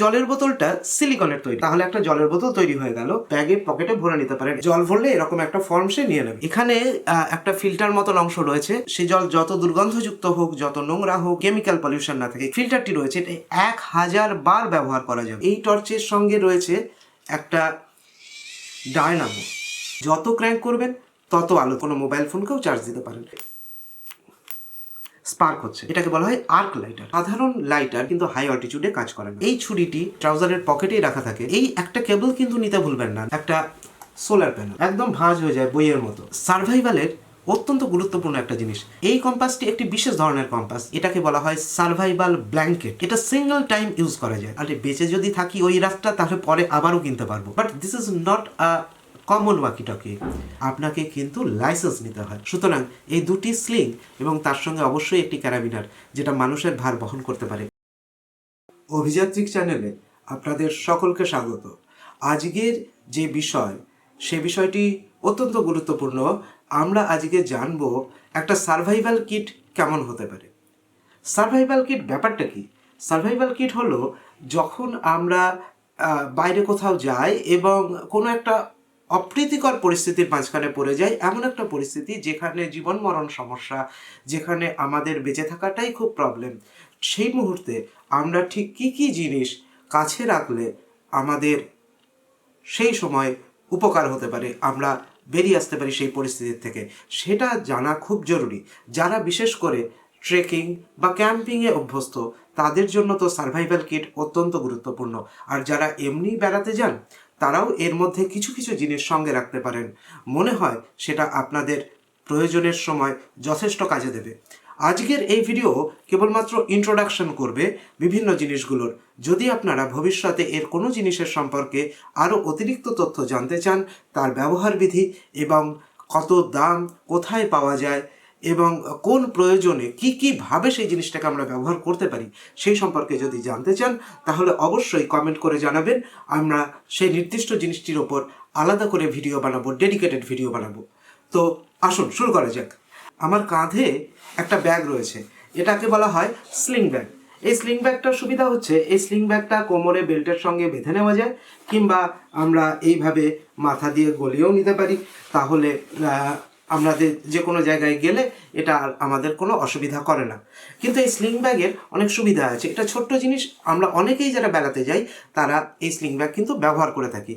জলের বোতলটা সিলিকনের তৈরি, তাহলে একটা জলের বোতল তৈরি হয়ে গেল। ব্যাগে পকেটে ভরে নিতে পারেন। জল ভরলে এরকম একটা ফর্ম সে নিয়ে নেবে। এখানে একটা ফিল্টার মতন অংশ রয়েছে। সেই জল যত দুর্গন্ধযুক্ত হোক, যত নোংরা হোক, কেমিক্যাল পলিউশন না থাকে, ফিল্টারটি রয়েছে, এটা 1000 বার ব্যবহার করা যাবে। এই টর্চের সঙ্গে রয়েছে একটা ডায়নামো। যত ক্র্যাঙ্ক করবেন তত আলো। কোনো মোবাইল ফোনকেও চার্জ দিতে পারেন। স্পার্ক হচ্ছে, এটাকে বলা হয় আর্ক লাইটার। সাধারণ লাইটার কিন্তু হাই অল্টিটিউডে কাজ করে না। এই ছুরিটি ট্রাউজারের পকেটেই রাখা থাকে। এই একটা কেবল কিন্তু নিতে ভুলবেন না, একটা সোলার প্যানেল, একদম ভাঁজ হয়ে যায় বইয়ের মতো। সার্ভাইভালের অত্যন্ত গুরুত্বপূর্ণ একটা জিনিস। এই কম্পাসটি একটি বিশেষ ধরনের কম্পাস, এটাকে বলা হয় সার্ভাইভাল ব্ল্যাঙ্কেট। এটা সিঙ্গেল টাইম ইউজ করা যায়। আর বেঁচে যদি থাকি ওই রাতটা, তাহলে পরে আবারও কিনতে পারবো। But this is not a common walkie talkie, আপনাকে কিন্তু লাইসেন্স নিতে হয়। সুতরাং এই দুটি স্লিং এবং তার সঙ্গে অবশ্যই একটি ক্যারাবিনার, যেটা মানুষের ভার বহন করতে পারে। অভিযাত্রিক চ্যানেলে আপনাদের সকলকে স্বাগত। আজকের যে বিষয়, সে বিষয়টি অত্যন্ত গুরুত্বপূর্ণ। আমরা আজকে জানব একটা সার্ভাইভাল কিট কেমন হতে পারে। সার্ভাইভাল কিট ব্যাপারটা কি? সার্ভাইভাল কিট হলো যখন আমরা বাইরে কোথাও যাই এবং কোনো একটা অপ্রীতিকর পরিস্থিতির মাঝখানে পড়ে যাই, এমন একটা পরিস্থিতি যেখানে জীবন মরণ সমস্যা, যেখানে আমাদের বেঁচে থাকাটাই খুব প্রবলেম, সেই মুহূর্তে আমরা ঠিক কী কী জিনিস কাছে রাখলে আমাদের সেই সময় উপকার হতে পারে, আমরা বেরিয়ে আসতে পারি সেই পরিস্থিতির থেকে, সেটা জানা খুব জরুরি। যারা বিশেষ করে ট্রেকিং বা ক্যাম্পিংয়ে অভ্যস্ত, তাদের জন্য তো সার্ভাইভাল কিট অত্যন্ত গুরুত্বপূর্ণ। আর যারা এমনি বেড়াতে যান, তারাও এর মধ্যে কিছু কিছু জিনিস সঙ্গে রাখতে পারেন। মনে হয় সেটা আপনাদের প্রয়োজনের সময় যথেষ্ট কাজে দেবে। আজকের এই ভিডিও কেবলমাত্র ইন্ট্রোডাকশন করবে বিভিন্ন জিনিসগুলোর। যদি আপনারা ভবিষ্যতে এর কোনো জিনিসের সম্পর্কে আরও অতিরিক্ত তথ্য জানতে চান, তার ব্যবহার বিধি এবং কত দাম, কোথায় পাওয়া যায় এবং কোন প্রয়োজনে কীভাবে সেই জিনিসটাকে আমরা ব্যবহার করতে পারি, সেই সম্পর্কে যদি জানতে চান, তাহলে অবশ্যই কমেন্ট করে জানাবেন। আমরা সেই নির্দিষ্ট জিনিসটির ওপর আলাদা করে ভিডিও বানাবো, ডেডিকেটেড ভিডিও বানাবো। তো আসুন শুরু করা যাক। আমার কাঁধে একটা ব্যাগ রয়েছে, এটাকে বলা হয় স্লিং ব্যাগ। এই স্লিং ব্যাগটার সুবিধা হচ্ছে, এই স্লিং ব্যাগটা কোমরে বেল্টের সঙ্গে বেঁধে নেওয়া যায়, কিংবা আমরা এইভাবে মাথা দিয়ে গলিয়েও নিতে পারি। তাহলে আমাদের যে কোনো জায়গায় গেলে এটা আর আমাদের কোনো অসুবিধা করে না। কিন্তু এই স্লিং ব্যাগের অনেক সুবিধা আছে। এটা ছোট্ট জিনিস, আমরা অনেকেই যারা বেড়াতে যাই তারা এই স্লিং ব্যাগ কিন্তু ব্যবহার করে থাকি।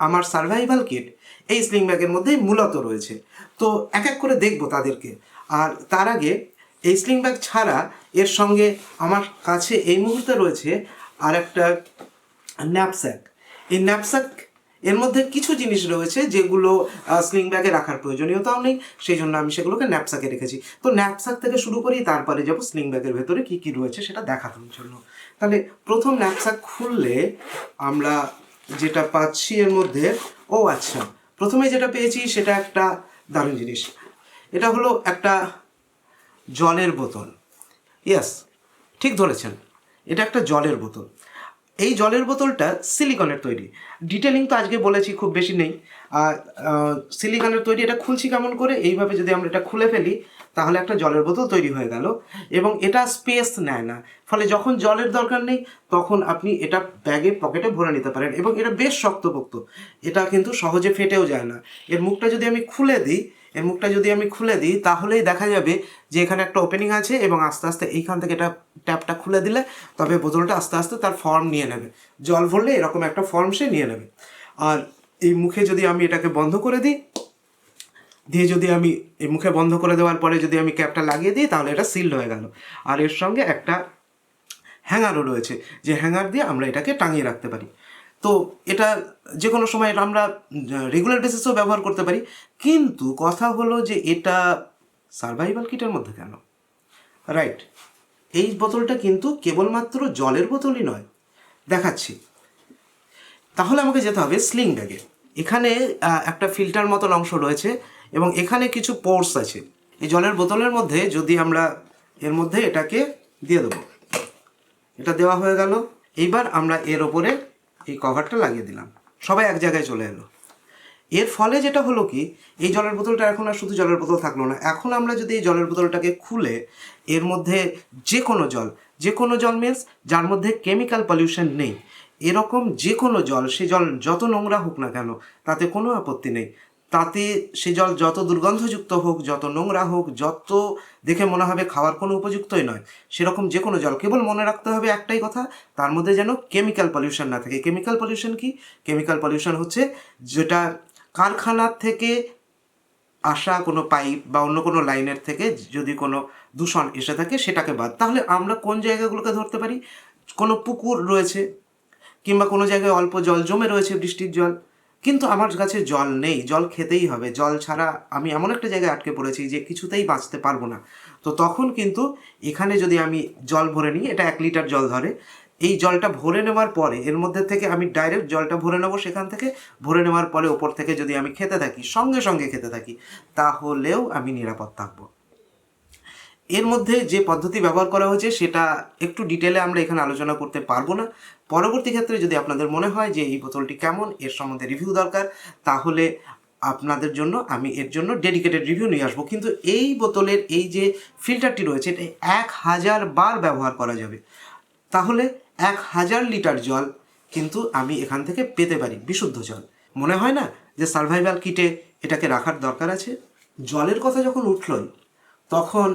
আমার সার্ভাইভাল কিট এই স্লিং ব্যাগের মধ্যেই মূলত রয়েছে। তো এক এক করে দেখব তাদেরকে। আর তার আগে এই স্লিং ব্যাগ ছাড়া এর সঙ্গে আমার কাছে এই মুহূর্তে রয়েছে আর একটা ন্যাপস্যাক। এই ন্যাপস্যাক এর মধ্যে কিছু জিনিস রয়েছে যেগুলো স্লিং ব্যাগে রাখার প্রয়োজনীয়তাও নেই, সেই জন্য আমি সেগুলোকে ন্যাপস্যাকে রেখেছি। তো ন্যাপস্যাক থেকে শুরু করি, তারপরে যাবো স্লিং ব্যাগের ভেতরে কী কী রয়েছে সেটা দেখানোর জন্য। তাহলে প্রথম ন্যাপস্যাক খুললে আমরা যেটা পাচ্ছি এর মধ্যে, ও আচ্ছা, প্রথমে যেটা পেয়েছি সেটা একটা দারুণ জিনিস। এটা হলো একটা জলের বোতল। ইয়েস, ঠিক ধরেছেন, এটা একটা জলের বোতল। এই জলের বোতলটা সিলিকনের তৈরি। ডিটেলিং তো আজকে বলেছি, খুব বেশি নেই। আর সিলিকনের তৈরি। এটা খুলছি কেমন করে, এইভাবে যদি আমরা এটা খুলে ফেলি, তাহলে একটা জলের বোতল তৈরি হয়ে গেল। এবং এটা স্পেস নেয় না, ফলে যখন জলের দরকার নেই তখন আপনি এটা ব্যাগে পকেটে ভরে নিতে পারেন। এবং এটা বেশ শক্তপোক্ত, এটা কিন্তু সহজে ফেটেও যায় না। এর মুখটা যদি আমি খুলে দিই তাহলেই দেখা যাবে যে এখানে একটা ওপেনিং আছে, এবং আস্তে আস্তে এইখান থেকে এটা ট্যাপটা খুলে দিলে তবে বোতলটা আস্তে আস্তে তার ফর্ম নিয়ে নেবে। জল ভরলে এরকম একটা ফর্ম সে নিয়ে নেবে। আর এই মুখে যদি আমি এটাকে বন্ধ করে দিই, যদি আমি এই মুখে বন্ধ করে দেওয়ার পরে যদি আমি ক্যাপটা লাগিয়ে দিই, তাহলে এটা সিলড হয়ে গেল। আর এর সঙ্গে একটা হ্যাঙ্গারও রয়েছে, যে হ্যাঙ্গার দিয়ে আমরা এটাকে টাঙিয়ে রাখতে পারি। তো এটা যে কোনো সময় আমরা রেগুলার বেসিসেও ব্যবহার করতে পারি। কিন্তু কথা হলো যে এটা সার্ভাইভাল কিটের মধ্যে কেন? রাইট, এই বোতলটা কিন্তু কেবলমাত্র জলের বোতলই নয়, দেখাচ্ছি। তাহলে আমাকে যেতে হবে স্লিং ব্যাগে। এখানে একটা ফিল্টার মতন অংশ রয়েছে এবং এখানে কিছু পোর্স আছে। এই জলের বোতলের মধ্যে যদি আমরা এর মধ্যে এটাকে দিয়ে দেবো, এটা দেওয়া হয়ে গেল। এইবার আমরা এর ওপরে এই কভারটা লাগিয়ে দিলাম, সবাই এক জায়গায় চলে এলো। এর ফলে যেটা হলো কি, এই জলের বোতলটা এখন আর শুধু জলের বোতল থাকলো না। এখন আমরা যদি এই জলের বোতলটাকে খুলে এর মধ্যে যে কোনো জল মিনস যার মধ্যে কেমিক্যাল পলিউশন নেই, এরকম যে কোনো জল, সে জল যত নোংরা হোক না কেন তাতে কোনো আপত্তি নেই, তাতে সে জল যত দুর্গন্ধযুক্ত হোক, যত নোংরা হোক, যত দেখে মনে হবে খাওয়ার কোনো উপযুক্তই নয়, সেরকম যে কোনো জল, কেবল মনে রাখতে হবে একটাই কথা, তার মধ্যে যেন কেমিক্যাল পলিউশন না থাকে। কেমিক্যাল পলিউশন কি? কেমিক্যাল পলিউশন হচ্ছে যেটা কারখানার থেকে আসা কোনো পাইপ বা অন্য কোনো লাইনের থেকে যদি কোনো দূষণ এসে থাকে সেটাকে বাদ। তাহলে আমরা কোন জায়গাগুলোকে ধরতে পারি? কোনো পুকুর রয়েছে, কিংবা কোনো জায়গায় অল্প জল জমে রয়েছে, বৃষ্টির জল, কিন্তু আমার কাছে জল নেই, জল খেতেই হবে, জল ছাড়া আমি এমন একটা জায়গায় আটকে পড়েছি যে কিছুতেই বাঁচতে পারবো না। তো তখন কিন্তু এখানে যদি আমি জল ভরে নিই, এটা 1 লিটার জল ধরে, এই জলটা ভরে নেওয়ার পরে এর মধ্যে থেকে আমি ডাইরেক্ট জলটা ভরে নেবো, সেখান থেকে ভরে নেওয়ার পরে ওপর থেকে যদি আমি খেতে থাকি, সঙ্গে সঙ্গে খেতে থাকি, তাহলেও আমি নিরাপদ থাকবো। এর মধ্যে যে পদ্ধতি ব্যবহার করা হয়েছে সেটা একটু ডিটেলে আমরা এখানে আলোচনা করতে পারবো না। পরবর্তী ক্ষেত্রে যদি আপনাদের মনে হয় যে এই বোতলটি কেমন, এর সম্বন্ধে রিভিউ দরকার, তাহলে আপনাদের জন্য আমি এর জন্য ডেডিকেটেড রিভিউ নিয়ে আসবো। কিন্তু এই বোতলের এই যে ফিল্টারটি রয়েছে, এটা 1000 বার ব্যবহার করা যাবে, তাহলে 1000 লিটার জল কিন্তু আমি এখান থেকে পেতে পারি, বিশুদ্ধ জল। মনে হয় না যে সার্ভাইভাল কিটে এটাকে রাখার দরকার আছে? জলের কথা যখন উঠলই, তখন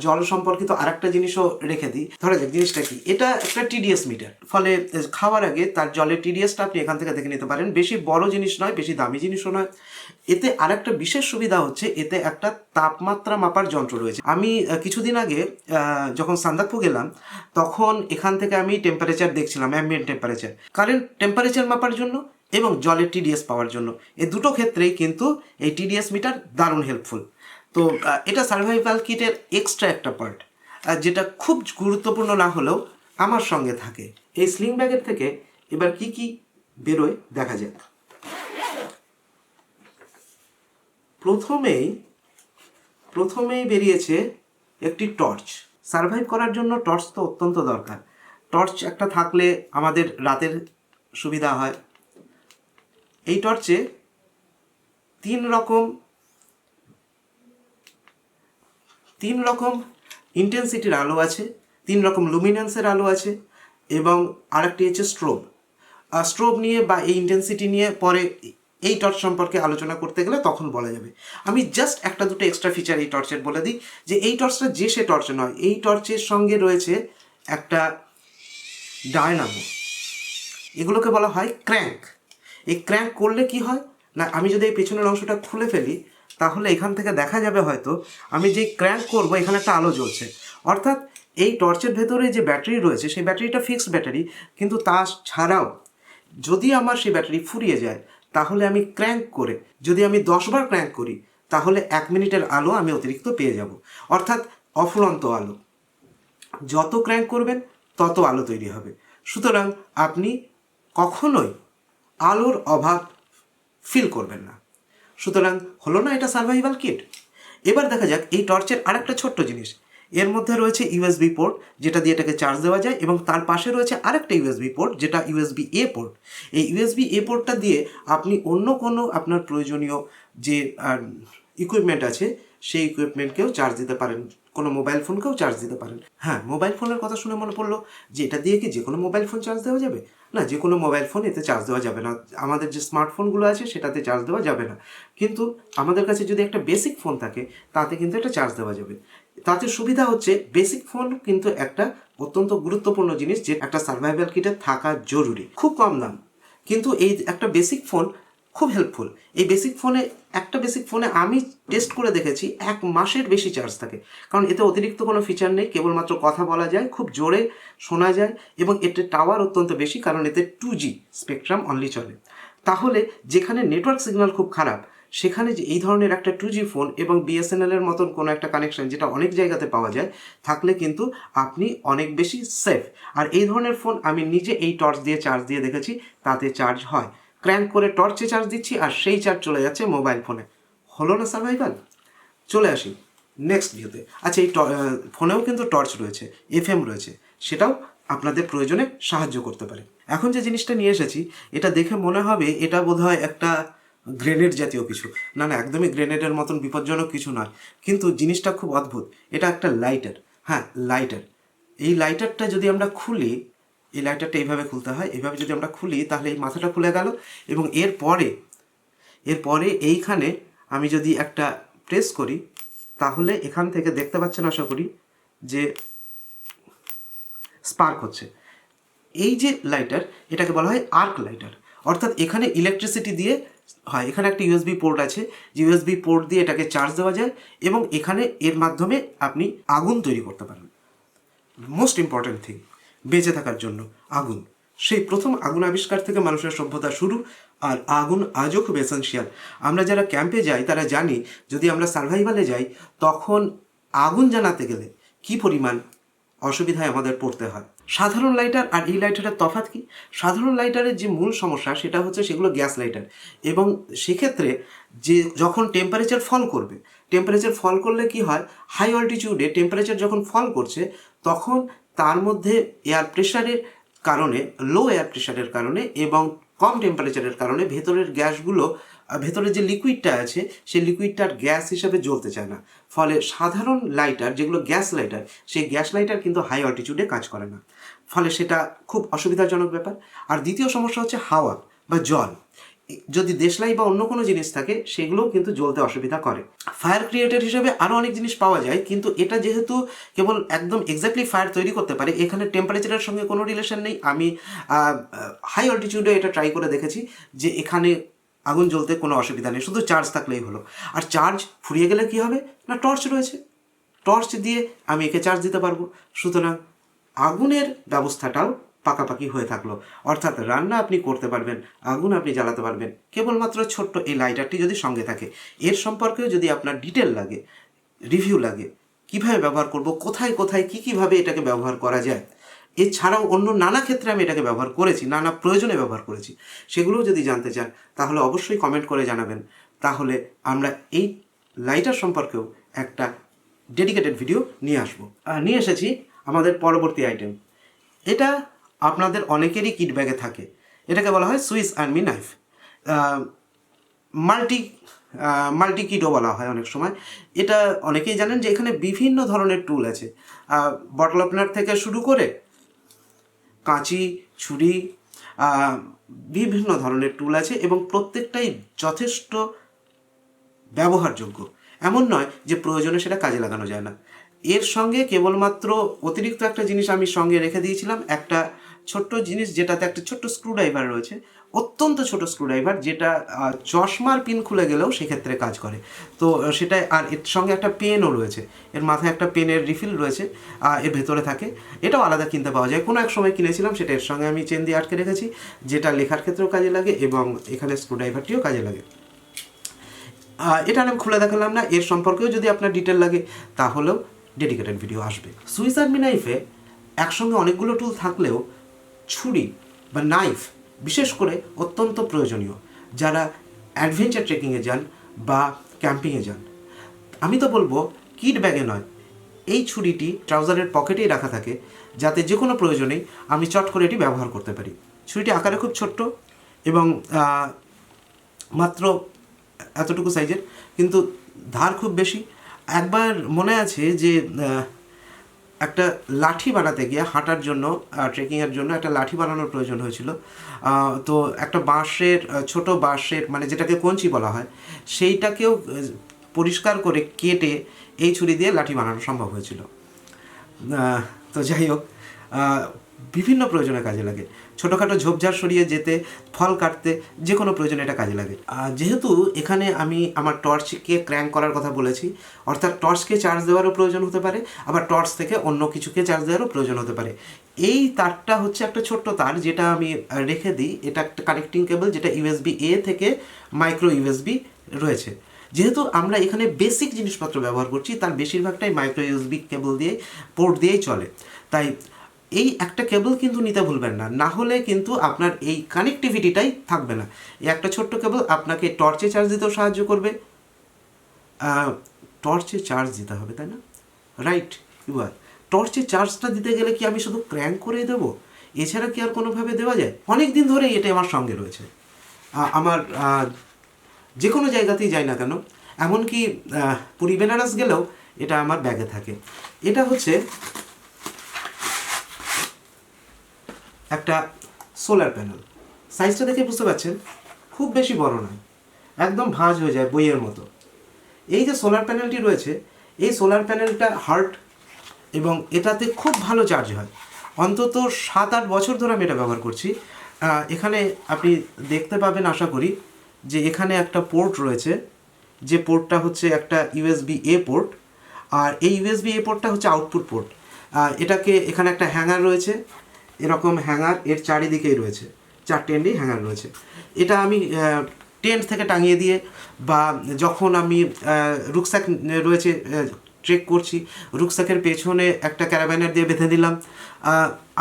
জল সম্পর্কিত আরেকটা জিনিসও রেখে দিই। ধরা যাক জিনিসটা কি, এটা একটা টিডিএস মিটার, ফলে খাওয়ার আগে তার জলের টিডিএসটা আপনি এখান থেকে দেখে নিতে পারেন। বেশি বড় জিনিস নয়, বেশি দামি জিনিসও নয়। এতে আরেকটা বিশেষ সুবিধা হচ্ছে, এতে একটা তাপমাত্রা মাপার যন্ত্র রয়েছে। আমি কিছুদিন আগে যখন সান্দাকফু গেলাম, তখন এখান থেকে আমি টেম্পারেচার দেখছিলাম, অ্যাম্বিয়েন্ট টেম্পারেচার, কারেন্ট টেম্পারেচার মাপার জন্য এবং জলের টিডিএস পাওয়ার জন্য। এই দুটো ক্ষেত্রেই কিন্তু এই টিডিএস মিটার দারুণ হেল্পফুল। তো এটা সার্ভাইভাল কিটের এক্সট্রা একটা পার্ট, যেটা খুব গুরুত্বপূর্ণ না হলেও আমার সঙ্গে থাকে। এই স্লিং ব্যাগের থেকে এবার কি কি বেরোয় দেখা যাক। প্রথমেই বেরিয়েছে একটি টর্চ। সার্ভাইভ করার জন্য টর্চ তো অত্যন্ত দরকার। টর্চ একটা থাকলে আমাদের রাতের সুবিধা হয়। এই টর্চে 3 রকম ইন্টেন্সিটির আলো আছে, 3 রকম লুমিনেন্সের আলো আছে, এবং আরেকটি হচ্ছে স্ট্রোব নিয়ে বা এই ইন্টেন্সিটি নিয়ে পরে এই টর্চ সম্পর্কে আলোচনা করতে গেলে তখন বলা যাবে। আমি জাস্ট একটা দুটো এক্সট্রা ফিচার এই টর্চের বলে দিই, যে এই টর্চটা যে সে টর্চ নয়, এই টর্চের সঙ্গে রয়েছে একটা ডায়নামো, এগুলোকে বলা হয় ক্র্যাঙ্ক। এই ক্র্যাঙ্ক করলে কি হয় না, আমি যদি এই পেছনের অংশটা খুলে ফেলি, তাহলে এখান থেকে দেখা যাবে হয়তো আমি যেই ক্র্যাঙ্ক করব এখানে একটা আলো জ্বলছে। অর্থাৎ এই টর্চের ভেতরে যে ব্যাটারি রয়েছে সেই ব্যাটারিটা ফিক্সড ব্যাটারি, কিন্তু তা ছাড়াও যদি আমার সেই ব্যাটারি ফুরিয়ে যায়, তাহলে আমি ক্র্যাঙ্ক করে, যদি আমি 10 বার ক্র্যাঙ্ক করি, তাহলে 1 মিনিটের আলো আমি অতিরিক্ত পেয়ে যাব। অর্থাৎ অফুরন্ত আলো, যত ক্র্যাঙ্ক করবেন তত আলো তৈরি হবে। সুতরাং আপনি কখনোই আলোর অভাব ফিল করবেন না। সুতরাং হলো না এটা সার্ভাইভাল কিট। এবার দেখা যাক এই টর্চের আরেকটা ছোট্ট জিনিস। এর মধ্যে রয়েছে ইউএসবি পোর্ট, যেটা দিয়ে এটাকে চার্জ দেওয়া যায়, এবং তার পাশে রয়েছে আরেকটা ইউএসবি পোর্ট, যেটা ইউএসবি এ পোর্ট। এই ইউএসবি এ পোর্টটা দিয়ে আপনি অন্য কোনো আপনার প্রয়োজনীয় যে ইকুইপমেন্ট আছে সেই ইকুইপমেন্টকেও চার্জ দিতে পারেন, কোনো মোবাইল ফোনকেও চার্জ দিতে পারেন। হ্যাঁ, মোবাইল ফোনের কথা শুনে মনে পড়লো যে এটা দিয়ে কি যে কোনো মোবাইল ফোন চার্জ দেওয়া যাবে? না, যে কোনো মোবাইল ফোন এতে চার্জ দেওয়া যাবে না। আমাদের যে স্মার্টফোনগুলো আছে সেটাতে চার্জ দেওয়া যাবে না। কিন্তু আমাদের কাছে যদি একটা বেসিক ফোন থাকে, তাতে কিন্তু একটা চার্জ দেওয়া যাবে। তাতে সুবিধা হচ্ছে, বেসিক ফোন কিন্তু একটা অত্যন্ত গুরুত্বপূর্ণ জিনিস, যে একটা সার্ভাইভাল কিটে থাকা জরুরি। খুব কম দাম, কিন্তু এই একটা বেসিক ফোন খুব হেল্পফুল। এই একটা বেসিক ফোনে আমি টেস্ট করে দেখেছি 1 মাসের বেশি চার্জ থাকে, কারণ এতে অতিরিক্ত কোনো ফিচার নেই, কেবলমাত্র কথা বলা যায়, খুব জোরে শোনা যায়, এবং এতে টাওয়ার অত্যন্ত বেশি, কারণ এতে 2G স্পেকট্রাম অনলি চলে। তাহলে যেখানে নেটওয়ার্ক সিগন্যাল খুব খারাপ, সেখানে যে এই ধরনের একটা 2G ফোন এবং বিএসএনএলের মতন কোনো একটা কানেকশন, যেটা অনেক জায়গাতে পাওয়া যায়, থাকলে কিন্তু আপনি অনেক বেশি সেফ। আর এই ধরনের ফোন আমি নিজে এই টর্চ দিয়ে চার্জ দিয়ে দেখেছি, তাতে চার্জ হয়। ক্র্যাঙ্ক করে টর্চে চার্জ দিচ্ছি আর সেই চার্জ চলে যাচ্ছে মোবাইল ফোনে। হলো না সার্ভাইভাল? চলে আসি নেক্সট ভিউতে। আচ্ছা, এই ফোনেও কিন্তু টর্চ রয়েছে, এফএম রয়েছে, সেটাও আপনাদের প্রয়োজনে সাহায্য করতে পারে। এখন যে জিনিসটা নিয়ে এসেছি, এটা দেখে মনে হবে এটা বোধহয় একটা গ্রেনেড জাতীয় কিছু। না না, একদমই গ্রেনেডের মতন বিপজ্জনক কিছু নয়, কিন্তু জিনিসটা খুব অদ্ভুত। এটা একটা লাইটার। হ্যাঁ, লাইটার। এই লাইটারটা যদি আমরা খুলি, এই লাইটারটা এইভাবে খুলতে হয়। এইভাবে যদি আমরা খুলি তাহলে এই মাথাটা খুলে গেল, এবং এরপরে এইখানে আমি যদি একটা প্রেস করি তাহলে এখান থেকে দেখতে পাচ্ছেন আশা করি যে স্পার্ক হচ্ছে। এই যে লাইটার, এটাকে বলা হয় আর্ক লাইটার, অর্থাৎ এখানে ইলেকট্রিসিটি দিয়ে হয়। এখানে একটা ইউএসবি পোর্ট আছে, যে ইউএসবি পোর্ট দিয়ে এটাকে চার্জ দেওয়া যায় এবং এখানে এর মাধ্যমে আপনি আগুন তৈরি করতে পারেন। মোস্ট ইম্পর্ট্যান্ট থিং বেঁচে থাকার জন্য আগুন। সেই প্রথম আগুন আবিষ্কার থেকে মানুষের সভ্যতা শুরু, আর আগুন আজও খুব এসেন্সিয়াল। আমরা যারা ক্যাম্পে যাই তারা জানি, যদি আমরা সার্ভাইভালে যাই তখন আগুন জ্বালাতে গেলে কী পরিমাণ অসুবিধায় আমাদের পড়তে হয়। সাধারণ লাইটার আর এই লাইটারের তফাৎ কি? সাধারণ লাইটারের যে মূল সমস্যা সেটা হচ্ছে সেগুলো গ্যাস লাইটার, এবং সেক্ষেত্রে যে যখন টেম্পারেচার ফল করবে, টেম্পারেচার ফল করলে কি হয়, হাই অল্টিটিউডে টেম্পারেচার যখন ফল করছে তখন তার মধ্যে এয়ার প্রেশারের কারণে, লো এয়ার প্রেশারের কারণে এবং কম টেম্পারেচারের কারণে ভেতরের গ্যাসগুলো, ভেতরে যে লিকুইডটা আছে সেই লিকুইডটার গ্যাস হিসাবে জ্বলতে চায় না। ফলে সাধারণ লাইটার যেগুলো গ্যাস লাইটার, সেই গ্যাস লাইটার কিন্তু হাই অল্টিটিউডে কাজ করে না, ফলে সেটা খুব অসুবিধাজনক ব্যাপার। আর দ্বিতীয় সমস্যা হচ্ছে হাওয়া বা জল। যদি দেশলাই বা অন্য কোনো জিনিস থাকে সেগুলোও কিন্তু জ্বলতে অসুবিধা করে। ফায়ার ক্রিয়েটর হিসেবে আরও অনেক জিনিস পাওয়া যায়, কিন্তু এটা যেহেতু কেবল একদম এক্স্যাক্টলি ফায়ার তৈরি করতে পারে, এখানে টেম্পারেচারের সঙ্গে কোনো রিলেশন নেই। আমি হাই অল্টিটিউডে এটা ট্রাই করে দেখেছি যে এখানে আগুন জ্বলতে কোনো অসুবিধা নেই, শুধু চার্জ থাকলেই হলো। আর চার্জ ফুরিয়ে গেলে কি হবে না, টর্চ রয়েছে, টর্চ দিয়ে আমি একে চার্জ দিতে পারবো। সুতরাং আগুনের ব্যবস্থাটাও পাকাপাকি হয়ে থাকলো, অর্থাৎ রান্না আপনি করতে পারবেন, আগুন আপনি জ্বালাতে পারবেন কেবলমাত্র ছোট্ট এই লাইটারটি যদি সঙ্গে থাকে। এর সম্পর্কেও যদি আপনার ডিটেল লাগে, রিভিউ লাগে, কিভাবে ব্যবহার করব, কোথায় কোথায় কীভাবে এটাকে ব্যবহার করা যায়, এছাড়াও অন্য নানা ক্ষেত্রে আমি এটাকে ব্যবহার করেছি, নানা প্রয়োজনে ব্যবহার করেছি, সেগুলোও যদি জানতে চান তাহলে অবশ্যই কমেন্ট করে জানাবেন। তাহলে আমরা এই লাইটার সম্পর্কেও একটা ডেডিকেটেড ভিডিও নিয়ে এসেছি আমাদের পরবর্তী আইটেম। এটা আপনাদের অনেকেরই কিট ব্যাগে থাকে, এটাকে বলা হয় সুইস আর্মি নাইফ। মাল্টি কিটও বলা হয় অনেক সময়। এটা অনেকেই জানেন যে এখানে বিভিন্ন ধরনের টুল আছে, বটল ওপেনার থেকে শুরু করে কাঁচি, ছুরি, বিভিন্ন ধরনের টুল আছে এবং প্রত্যেকটাই যথেষ্ট ব্যবহারযোগ্য। এমন নয় যে প্রয়োজনে সেটা কাজে লাগানো যায় না। এর সঙ্গে কেবলমাত্র অতিরিক্ত একটা জিনিস আমি সঙ্গে রেখে দিয়েছিলাম, একটা ছোট্ট জিনিস যেটাতে একটা ছোট্ট স্ক্রুড্রাইভার রয়েছে, অত্যন্ত ছোট স্ক্রুড্রাইভার, যেটা চশমার পিন খুলে গেলেও সেক্ষেত্রে কাজ করে। তো সেটা, আর এর সঙ্গে একটা পেনও রয়েছে, এর মাথায় একটা পেনের রিফিল রয়েছে, এর ভেতরে থাকে। এটাও আলাদা কিনতে পাওয়া যায়, কোনো এক সময় কিনেছিলাম, সেটা এর সঙ্গে আমি চেন দিয়ে আটকে রেখেছি, যেটা লেখার ক্ষেত্রেও কাজে লাগে এবং এখানে স্ক্রুড্রাইভারটিও কাজে লাগে। এটা আমি খুলে দেখালাম না, এর সম্পর্কেও যদি আপনার ডিটেল লাগে তাহলেও ডেডিকেটেড ভিডিও আসবে। সুইস আর্মি নাইফে একসঙ্গে অনেকগুলো টুল থাকলেও ছুরি বা নাইফ বিশেষ করে অত্যন্ত প্রয়োজনীয় যারা অ্যাডভেঞ্চার ট্রেকিংয়ে যান বা ক্যাম্পিংয়ে যান। আমি তো বলবো কিট ব্যাগে নয়, এই ছুরিটি ট্রাউজারের পকেটেই রাখা থাকে, যাতে যে কোনো প্রয়োজনেই আমি চট করে এটি ব্যবহার করতে পারি। ছুরিটি আকারে খুব ছোট্ট এবং মাত্র এতটুকু সাইজের, কিন্তু ধার খুব বেশি। একবার মনে আছে যে একটা লাঠি বানাতে গিয়ে, হাঁটার জন্য, ট্রেকিংয়ের জন্য একটা লাঠি বানানোর প্রয়োজন হয়েছিল। তো একটা বাঁশের, ছোট বাঁশের, মানে যেটাকে কঞ্চি বলা হয়, সেইটাকেও পরিষ্কার করে কেটে এই ছুরি দিয়ে লাঠি বানানো সম্ভব হয়েছিল। তো যাই হোক, বিভিন্ন প্রয়োজনে কাজে লাগে। ছোটোখাটো ঝোপঝাড় সরিয়ে যেতে, ফল কাটতে, যে কোনো প্রয়োজনে এটা কাজে লাগে। যেহেতু এখানে আমি আমার টর্চকে ক্র্যাঙ্ক করার কথা বলেছি, অর্থাৎ টর্চকে চার্জ দেওয়ারও প্রয়োজন হতে পারে, আবার টর্চ থেকে অন্য কিছুকে চার্জ দেওয়ারও প্রয়োজন হতে পারে। এই তারটা হচ্ছে একটা ছোট্ট তার, যেটা আমি রেখে দিই। এটা একটা কানেক্টিং কেবল, যেটা ইউএসবি এ থেকে মাইক্রো ইউএসবি রয়েছে। যেহেতু আমরা এখানে বেসিক জিনিসপত্র ব্যবহার করছি, তার বেশিরভাগটাই মাইক্রো ইউএসবি কেবল দিয়েই, পোর্ট দিয়েই চলে। তাই এই একটা কেবল কিন্তু নিতে ভুলবেন না, না হলে কিন্তু আপনার এই কানেক্টিভিটিটাই থাকবে না। এই একটা ছোট্ট কেবল আপনাকে টর্চে চার্জ দিতেও সাহায্য করবে। টর্চে চার্জ দিতে হবে, তাই না? Right, UR. টর্চে চার্জটা দিতে গেলে কি আমি শুধু ক্র্যাঙ্ক করে দেবো? এছাড়া কি আর কোনোভাবে দেওয়া যায়? অনেক দিন ধরেই এটা আমার সঙ্গে রয়েছে। আমার যে কোনো জায়গাতেই যাই না কেন, এমনকি পুরী বেনারস গেলেও এটা আমার ব্যাগে থাকে। এটা হচ্ছে একটা সোলার প্যানেল। সাইজটা দেখে বুঝতে পারছেন খুব বেশি বড় নয়, একদম ভাঁজ হয়ে যায় বইয়ের মতো। এই যে সোলার প্যানেলটি রয়েছে, এই সোলার প্যানেলটা হার্ড এবং এটাতে খুব ভালো চার্জ হয়। অন্তত 7-8 বছর ধরে আমি এটা ব্যবহার করছি। এখানে আপনি দেখতে পাবেন আশা করি যে এখানে একটা পোর্ট রয়েছে, যে পোর্টটা হচ্ছে একটা ইউএসবি এ পোর্ট, আর এই ইউএসবি এ পোর্টটা হচ্ছে আউটপুট পোর্ট। এটাকে এখানে একটা হ্যাঙ্গার রয়েছে, এরকম হ্যাঙ্গার এর চারিদিকেই রয়েছে, 4টে এন্ডেই হ্যাঙ্গার রয়েছে। এটা আমি টেন্ট থেকে টাঙিয়ে দিয়ে বা যখন আমি রুকস্যাক রয়েছে ট্রেক করছি, রুকস্যাকের পেছনে একটা ক্যারাব্যানার দিয়ে বেঁধে দিলাম,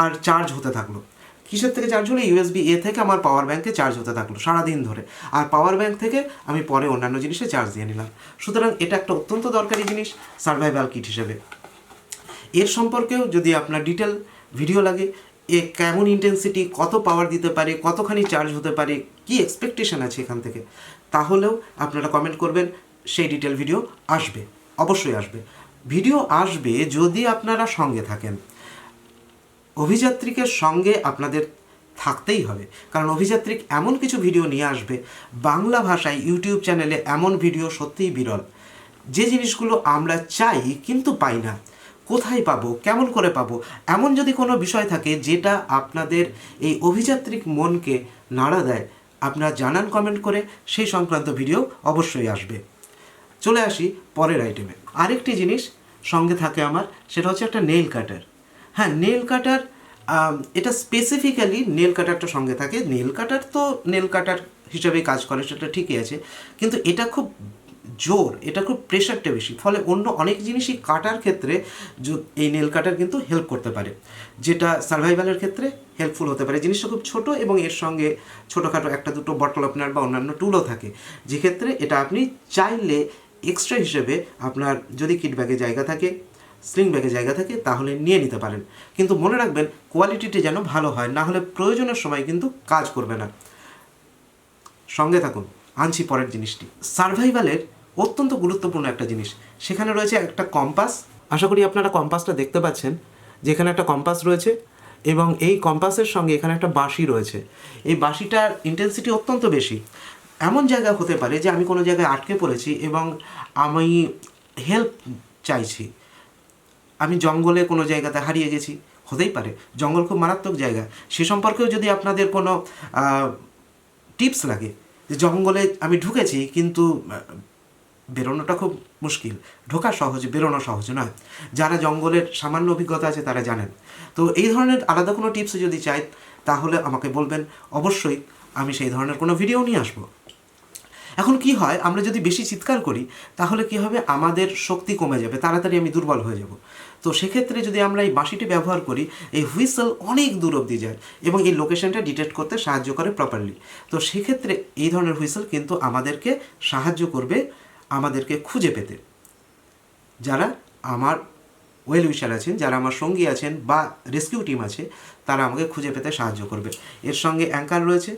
আর চার্জ হতে থাকলো। কিসের থেকে চার্জ হলো? ইউএসবি এ থেকে আমার পাওয়ার ব্যাঙ্কে চার্জ হতে থাকলো সারাদিন ধরে, আর পাওয়ার ব্যাঙ্ক থেকে আমি পরে অন্যান্য জিনিসে চার্জ দিয়ে নিলাম। সুতরাং এটা একটা অত্যন্ত দরকারি জিনিস সার্ভাইভাল কিট হিসেবে। এর সম্পর্কেও যদি আপনার ডিটেল ভিডিও লাগে, এ কেমন ইন্টেন্সিটি, কত পাওয়ার দিতে পারে, কতখানি চার্জ হতে পারে, কি এক্সপেকটেশন আছে এখান থেকে, তাহলেও আপনারা কমেন্ট করবেন, সেই ডিটেল ভিডিও আসবে, অবশ্যই আসবে। ভিডিও আসবে যদি আপনারা সঙ্গে থাকেন। অভিযাত্রিকের সঙ্গে আপনাদের থাকতেই হবে, কারণ অভিযাত্রিক এমন কিছু ভিডিও নিয়ে আসবে বাংলা ভাষায় ইউটিউব চ্যানেলে, এমন ভিডিও সত্যিই বিরল। যে জিনিসগুলো আমরা চাই কিন্তু পাই না, কোথায় পাবো, কেমন করে পাবো, এমন যদি কোনো বিষয় থাকে যেটা আপনাদের এই অভিযাত্রিক মনকে নাড়া দেয়, আপনারা জানান কমেন্ট করে, সেই সংক্রান্ত ভিডিও অবশ্যই আসবে। চলে আসি পরের আইটেমে। আরেকটি জিনিস সঙ্গে থাকে আমার, সেটা হচ্ছে একটা নেল কাটার। হ্যাঁ, নেল কাটার, এটা স্পেসিফিক্যালি নেল কাটারটা সঙ্গে থাকে। নেল কাটার তো নেল কাটার হিসাবেই কাজ করে, সেটা ঠিকই আছে, কিন্তু এটা খুব জোর, এটা খুব প্রেশারটা বেশি, ফলে অন্য অনেক জিনিসই কাটার ক্ষেত্রে এই নেল কাটার কিন্তু হেল্প করতে পারে, যেটা সার্ভাইভালের ক্ষেত্রে হেল্পফুল হতে পারে। জিনিসটা খুব ছোট এবং এর সঙ্গে ছোটোখাটো একটা দুটো বটল ওপেনার বা অন্যান্য টুলও থাকে, যেক্ষেত্রে এটা আপনি চাইলে এক্সট্রা হিসেবে আপনার যদি কিট ব্যাগে জায়গা থাকে, স্লিং ব্যাগে জায়গা থাকে, তাহলে নিয়ে নিতে পারেন। কিন্তু মনে রাখবেন কোয়ালিটিটি যেন ভালো হয়, না হলে প্রয়োজনের সময় কিন্তু কাজ করবে না। সঙ্গে থাকুন, আনছি পরের জিনিসটি। সার্ভাইভালের অত্যন্ত গুরুত্বপূর্ণ একটা জিনিস, সেখানে রয়েছে একটা কম্পাস। আশা করি আপনারা কম্পাসটা দেখতে পাচ্ছেন, যেখানে একটা কম্পাস রয়েছে এবং এই কম্পাসের সঙ্গে এখানে একটা বাঁশি রয়েছে। এই বাঁশিটার ইন্টেন্সিটি অত্যন্ত বেশি। এমন জায়গা হতে পারে যে আমি কোনো জায়গায় আটকে পড়েছি এবং আমি হেল্প চাইছি, আমি জঙ্গলে কোনো জায়গাতে হারিয়ে গেছি, হতেই পারে জঙ্গল খুব মারাত্মক জায়গা, সে সম্পর্কেও যদি আপনাদের কোনো টিপস লাগে, যে জঙ্গলে আমি ঢুকেছি কিন্তু বেরোনোটা খুব মুশকিল, ঢোকা সহজ, বেরোনো সহজ নয়, যারা জঙ্গলের সামান্য অভিজ্ঞতা আছে তারা জানেন। তো এই ধরনের আলাদা কোনো টিপস যদি চাই তাহলে আমাকে বলবেন, অবশ্যই আমি সেই ধরনের কোনো ভিডিও নিয়ে আসবো। এখন কি হয়, আমরা যদি বেশি চিৎকার করি তাহলে কি হবে, আমাদের শক্তি কমে যাবে, তাড়াতাড়ি আমি দুর্বল হয়ে যাব। তো সেক্ষেত্রে যদি আমরা এই বাঁশিটি ব্যবহার করি, এই হুইসেল অনেক দূর অবধি যায় এবং এই লোকেশনটা ডিটেক্ট করতে সাহায্য করে প্রপারলি। তো সেক্ষেত্রে এই ধরনের হুইসেল কিন্তু আমাদেরকে সাহায্য করবে আমাদেরকে খুঁজে পেতে। যারা আমার ওয়েল উইশার আছেন, যারা আমার সঙ্গী আছেন বা রেস্কিউ টিম আছে, তারা আমাকে খুঁজে পেতে সাহায্য করবে। এর সঙ্গে অ্যাঙ্কার রয়েছে,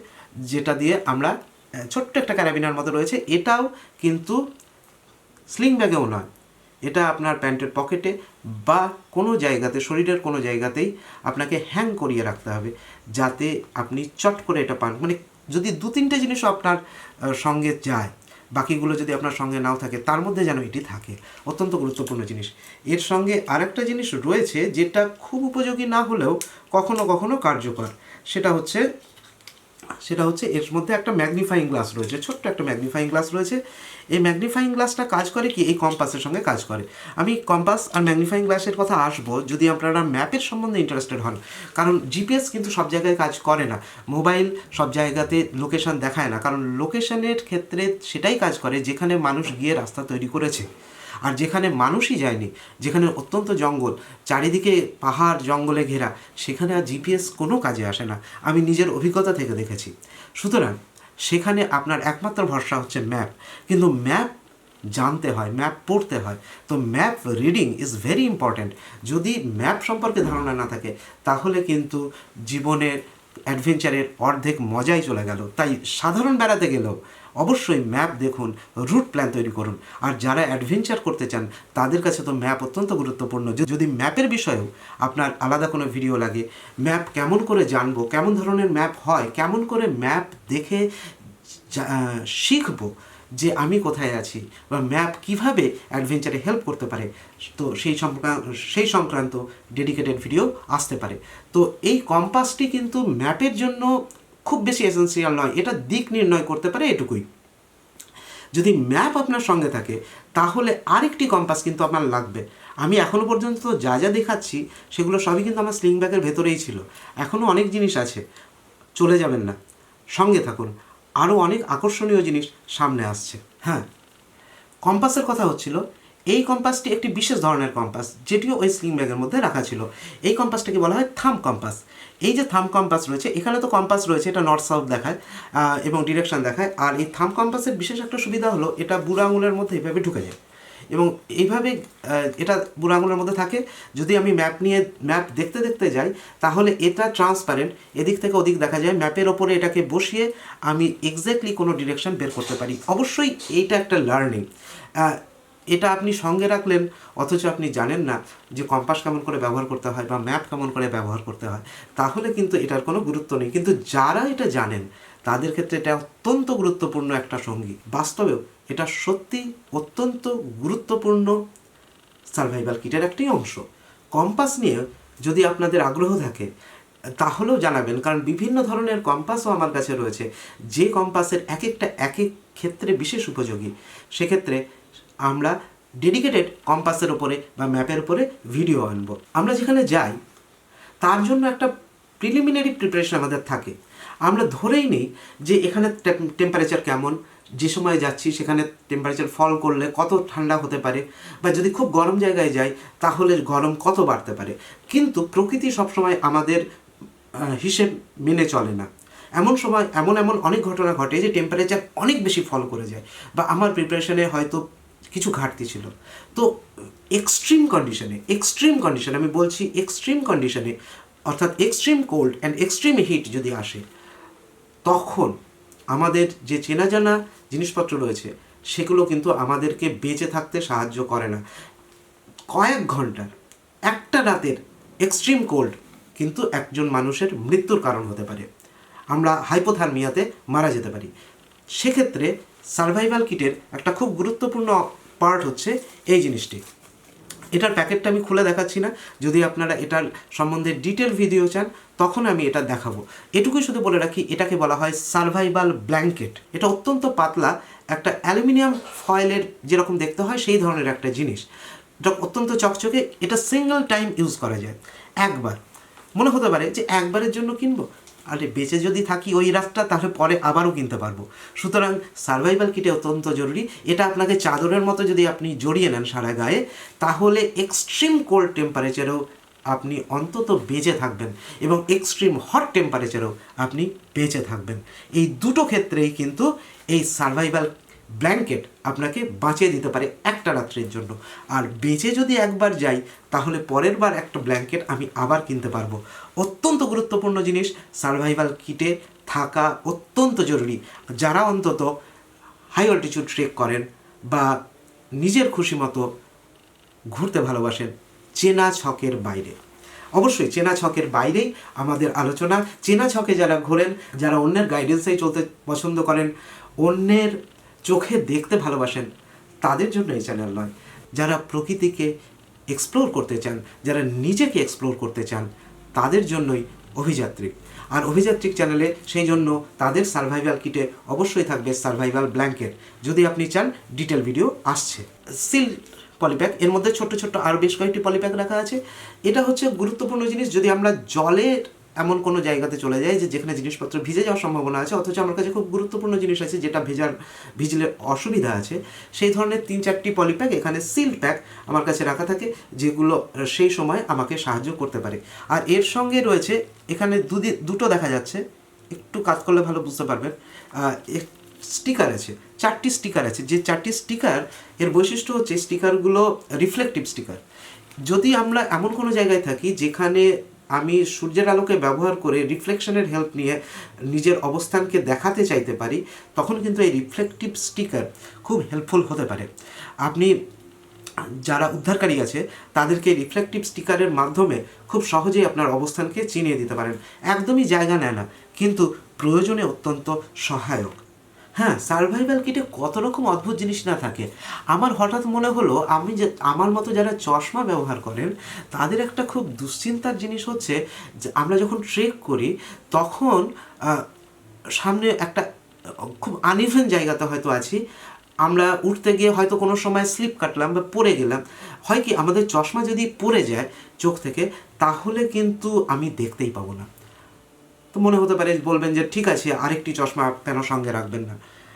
যেটা দিয়ে আমরা, ছোট্ট একটা ক্যারাবিনার মতো রয়েছে, এটাও কিন্তু স্লিং ব্যাগেও নয়, এটা আপনার প্যান্টের পকেটে বা কোনো জায়গাতে, শরীরের কোনো জায়গাতেই আপনাকে হ্যাং করিয়ে রাখতে হবে, যাতে আপনি চট করে এটা পান। মানে যদি 2-3টে জিনিসও আপনার সঙ্গে যায়, বাকিগুলো যদি আপনার সঙ্গে নাও থাকে, তার মধ্যে যেন এটি থাকে, অত্যন্ত গুরুত্বপূর্ণ জিনিস। এর সঙ্গে আরেকটা জিনিস রয়েছে যেটা খুব উপযোগী না হলেও কখনো কখনো কার্যকর, সেটা হচ্ছে এর মধ্যে একটা ম্যাগনিফাইং গ্লাস রয়েছে, ছোট্ট একটা ম্যাগনিফাইং গ্লাস রয়েছে। এই ম্যাগনিফাইং গ্লাসটা কাজ করে কি, এই কম্পাসের সঙ্গে কাজ করে। আমি কম্পাস আর ম্যাগনিফাইং গ্লাসের কথা আসবো যদি আপনারা ম্যাপের সম্বন্ধে ইন্টারেস্টেড হন, কারণ জিপিএস কিন্তু সব জায়গায় কাজ করে না, মোবাইল সব জায়গাতে লোকেশন দেখায় না, কারণ লোকেশনের ক্ষেত্রে সেটাই কাজ করে যেখানে মানুষ গিয়ে রাস্তা তৈরি করেছে। আর যেখানে মানুষই যায়নি, যেখানে অত্যন্ত জঙ্গল, চারিদিকে পাহাড় জঙ্গলে ঘেরা, সেখানে আর জিপিএস কোনো কাজে আসে না, আমি নিজের অভিজ্ঞতা থেকে দেখেছি। সুতরাং সেখানে আপনার একমাত্র ভরসা হচ্ছে ম্যাপ। কিন্তু ম্যাপ জানতে হয়, ম্যাপ পড়তে হয়। তো map reading is very important. যদি ম্যাপ সম্পর্কে ধারণা না থাকে তাহলে কিন্তু জীবনের অ্যাডভেঞ্চারের অর্ধেক মজাই চলে গেল। তাই সাধারণ বেড়াতে গেলেও অবশ্যই ম্যাপ দেখুন, রুট প্ল্যান তৈরি করুন। আর যারা অ্যাডভেঞ্চার করতে চান তাদের কাছে তো ম্যাপ অত্যন্ত গুরুত্বপূর্ণ। যদি ম্যাপের বিষয়েও আপনার আলাদা কোনো ভিডিও লাগে, ম্যাপ কেমন করে জানবো, কেমন ধরনের ম্যাপ হয়, কেমন করে ম্যাপ দেখে শিখবো যে আমি কোথায় আছি, বা ম্যাপ কিভাবে অ্যাডভেঞ্চারে হেল্প করতে পারে, তো সেই সংক্রান্ত ডেডিকেটেড ভিডিও আসতে পারে। তো এই কম্পাসটি কিন্তু ম্যাপের জন্য খুব বেশি এসেন্সিয়াল নয়, এটা দিক নির্ণয় করতে পারে এটুকুই। যদি ম্যাপ আপনার সঙ্গে থাকে তাহলে আরেকটি কম্পাস কিন্তু আপনার লাগবে। আমি এখনও পর্যন্ত যা যা দেখাচ্ছি সেগুলো সবই কিন্তু আমার স্লিং ব্যাগের ভেতরেই ছিল। এখনও অনেক জিনিস আছে, চলে যাবেন না, সঙ্গে থাকুন, আরও অনেক আকর্ষণীয় জিনিস সামনে আসছে। হ্যাঁ, কম্পাসের কথা হচ্ছিল। এই কম্পাসটি একটি বিশেষ ধরনের কম্পাস, যেটিও ওই স্লিং ব্যাগের মধ্যে রাখা ছিল। এই কম্পাসটাকে বলা হয় থাম্ব কম্পাস। এই যে থাম্ব কম্পাস রয়েছে, এখানে তো কম্পাস রয়েছে, এটা নর্থ সাউথ দেখায় এবং ডিরেকশন দেখায়। আর এই থাম্ব কম্পাসের বিশেষ একটা সুবিধা হলো এটা বুড়ো আঙুলের মধ্যে এভাবে ঢুকে যায় এবং এইভাবে এটা বুড়ো আঙুলের মধ্যে থাকে। যদি আমি ম্যাপ দেখতে দেখতে যাই তাহলে এটা ট্রান্সপারেন্ট, এদিক থেকে ওদিক দেখা যায়। ম্যাপের ওপরে এটাকে বসিয়ে আমি এক্স্যাক্টলি কোনো ডিরেকশন বের করতে পারি। অবশ্যই এইটা একটা লার্নিং। এটা আপনি সঙ্গে রাখলেন অথচ আপনি জানেন না যে কম্পাস কেমন করে ব্যবহার করতে হয় বা ম্যাপ কেমন করে ব্যবহার করতে হয়, তাহলে কিন্তু এটার কোনো গুরুত্ব নেই। কিন্তু যারা এটা জানেন তাদের ক্ষেত্রে এটা অত্যন্ত গুরুত্বপূর্ণ একটা সঙ্গী। বাস্তবেও এটা সত্যি অত্যন্ত গুরুত্বপূর্ণ সার্ভাইভাল কিটের একটি অংশ। কম্পাস নিয়ে যদি আপনাদের আগ্রহ থাকে তাহলেও জানাবেন, কারণ বিভিন্ন ধরনের কম্পাসও আমার কাছে রয়েছে, যে কম্পাসের এক এক ক্ষেত্রে বিশেষ উপযোগী। সেক্ষেত্রে আমরা ডেডিকেটেড কম্পাসের উপরে বা ম্যাপের উপরে ভিডিও আনবো। আমরা যেখানে যাই তার জন্য একটা প্রিলিমিনারি প্রিপারেশন আমাদের থাকে। আমরা ধরেই নিই যে এখানে টেম্পারেচার কেমন, যে সময় যাচ্ছি সেখানে টেম্পারেচার ফল করলে কত ঠান্ডা হতে পারে, বা যদি খুব গরম জায়গায় যাই তাহলে গরম কত বাড়তে পারে। কিন্তু প্রকৃতি সবসময় আমাদের হিসেব মেনে চলে না। এমন সময় এমন অনেক ঘটনা ঘটে যে টেম্পারেচার অনেক বেশি ফল করে যায়, বা আমার প্রিপারেশনে হয়তো কিছু ঘাটতি ছিল। তো এক্সট্রিম কন্ডিশনে আমি বলছি, এক্সট্রিম কন্ডিশনে অর্থাৎ extreme cold and extreme heat যদি আসে, তখন আমাদের যে চেনা জানা জিনিসপত্র রয়েছে সেগুলো কিন্তু আমাদেরকে বেঁচে থাকতে সাহায্য করে না। কয়েক ঘন্টার, একটা রাতের এক্সট্রিম কোল্ড কিন্তু একজন মানুষের মৃত্যুর কারণ হতে পারে। আমরা হাইপোথার্মিয়াতে মারা যেতে পারি। সেক্ষেত্রে সার্ভাইভাল কিটের একটা খুব গুরুত্বপূর্ণ পার্ট হচ্ছে এই জিনিসটি। এটার প্যাকেটটা আমি খুলে দেখাচ্ছি না, যদি আপনারা এটার সম্বন্ধে ডিটেল ভিডিও চান তখন আমি এটা দেখাবো। এটুকুই শুধু বলে রাখি, এটাকে বলা হয় সার্ভাইভাল ব্ল্যাঙ্কেট। এটা অত্যন্ত পাতলা, একটা অ্যালুমিনিয়াম ফয়েলের যেরকম দেখতে হয় সেই ধরনের একটা জিনিস। এটা অত্যন্ত চকচকে, এটা সিঙ্গল টাইম ইউজ করা যায়, একবার। মনে হতে পারে যে একবারের জন্য কিনবো, আরে বেঁচে যদি থাকি ওই রাতটা তাহলে পরে আবারও কিনতে পারবো। সুতরাং সার্ভাইভাল কিটে অত্যন্ত জরুরি। এটা আপনাকে চাদরের মতো যদি আপনি জড়িয়ে নেন সারা গায়ে, তাহলে এক্সট্রিম কোল্ড টেম্পারেচারেও আপনি অন্তত বেঁচে থাকবেন এবং এক্সট্রিম হট টেম্পারেচারেও আপনি বেঁচে থাকবেন। এই দুটো ক্ষেত্রেই কিন্তু এই সার্ভাইভাল ব্ল্যাঙ্কেট আপনাকে বাঁচিয়ে দিতে পারে একটা রাত্রির জন্য। আর বেঁচে যদি একবার যাই তাহলে পরের বার একটা ব্ল্যাঙ্কেট আমি আবার কিনতে পারবো। অত্যন্ত গুরুত্বপূর্ণ জিনিস, সার্ভাইভাল কিটে থাকা অত্যন্ত জরুরি। যারা অন্তত হাই অল্টিটিউড ট্রেক করেন বা নিজের খুশি মতো ঘুরতে ভালোবাসেন চেনা ছকের বাইরে, অবশ্যই চেনা ছকের বাইরেই আমাদের আলোচনা। চেনা ছকে যারা ঘোরেন, যারা অন্যের গাইডেন্সেই চলতে পছন্দ করেন, অন্যের চোখে দেখতে ভালোবাসেন, তাদের জন্য এই চ্যানেল নয়। যারা প্রকৃতিকে এক্সপ্লোর করতে চান, যারা নিজেকে এক্সপ্লোর করতে চান, তাদের জন্যই অভিযাত্রিক। আর অভিযাত্রিক চ্যানেলে সেই জন্য তাদের সার্ভাইভাল কিটে অবশ্যই থাকবে সার্ভাইভাল ব্ল্যাঙ্কেট। যদি আপনি চান ডিটেল ভিডিও আসছে। সিল পলিপ্যাক, এর মধ্যে ছোট্ট ছোট্ট আরও বেশ কয়েকটি পলিপ্যাক রাখা আছে। এটা হচ্ছে গুরুত্বপূর্ণ জিনিস। যদি আমরা জলের এমন কোনো জায়গাতে চলে যাই যেখানে জিনিসপত্র ভিজে যাওয়ার সম্ভাবনা আছে, অথচ আমার কাছে খুব গুরুত্বপূর্ণ জিনিস আছে যেটা ভিজলে অসুবিধা আছে, সেই ধরনের 3-4টি পলিপ্যাক এখানে সিল্ড প্যাক আমার কাছে রাখা থাকে, যেগুলো সেই সময় আমাকে সাহায্য করতে পারে। আর এর সঙ্গে রয়েছে, এখানে দুটো দেখা যাচ্ছে, একটু কাজ করলে ভালো বুঝতে পারবেন, স্টিকার আছে, 4টি স্টিকার আছে। যে 4টি স্টিকার, এর বৈশিষ্ট্য হচ্ছে স্টিকারগুলো রিফ্লেকটিভ স্টিকার। যদি আমরা এমন কোনো জায়গায় থাকি যেখানে আমি সূর্যের আলোকে ব্যবহার করে রিফ্লেকশনের হেল্প নিয়ে নিজের অবস্থানকে দেখাতে চাইতে পারি, তখন কিন্তু এই রিফ্লেকটিভ স্টিকার খুব হেল্পফুল হতে পারে। আপনি যারা উদ্ধারকারী আছে তাদেরকে রিফ্লেকটিভ স্টিকারের মাধ্যমে খুব সহজেই আপনার অবস্থানকে চিনিয়ে দিতে পারেন। একদমই জায়গা নেয় না, কিন্তু প্রয়োজনে অত্যন্ত সহায়ক। হ্যাঁ, সার্ভাইভাল কিটে কত রকম অদ্ভুত জিনিস না থাকে। আমার হঠাৎ মনে হলো আমার মতো যারা চশমা ব্যবহার করেন তাদের একটা খুব দুশ্চিন্তার জিনিস হচ্ছে যে আমরা যখন ট্রেক করি তখন সামনে একটা খুব আনইভেন জায়গাতে হয়তো আছি, আমরা উঠতে গিয়ে হয়তো কোনো সময় স্লিপ কাটলাম বা পড়ে গেলাম, হয় কি আমাদের চশমা যদি পড়ে যায় চোখ থেকে তাহলে কিন্তু আমি দেখতেই পাবো না। তো মনে হতে পারে, বলবেন যে ঠিক আছে আরেকটি চশমা কেন সঙ্গে রাখবেন না।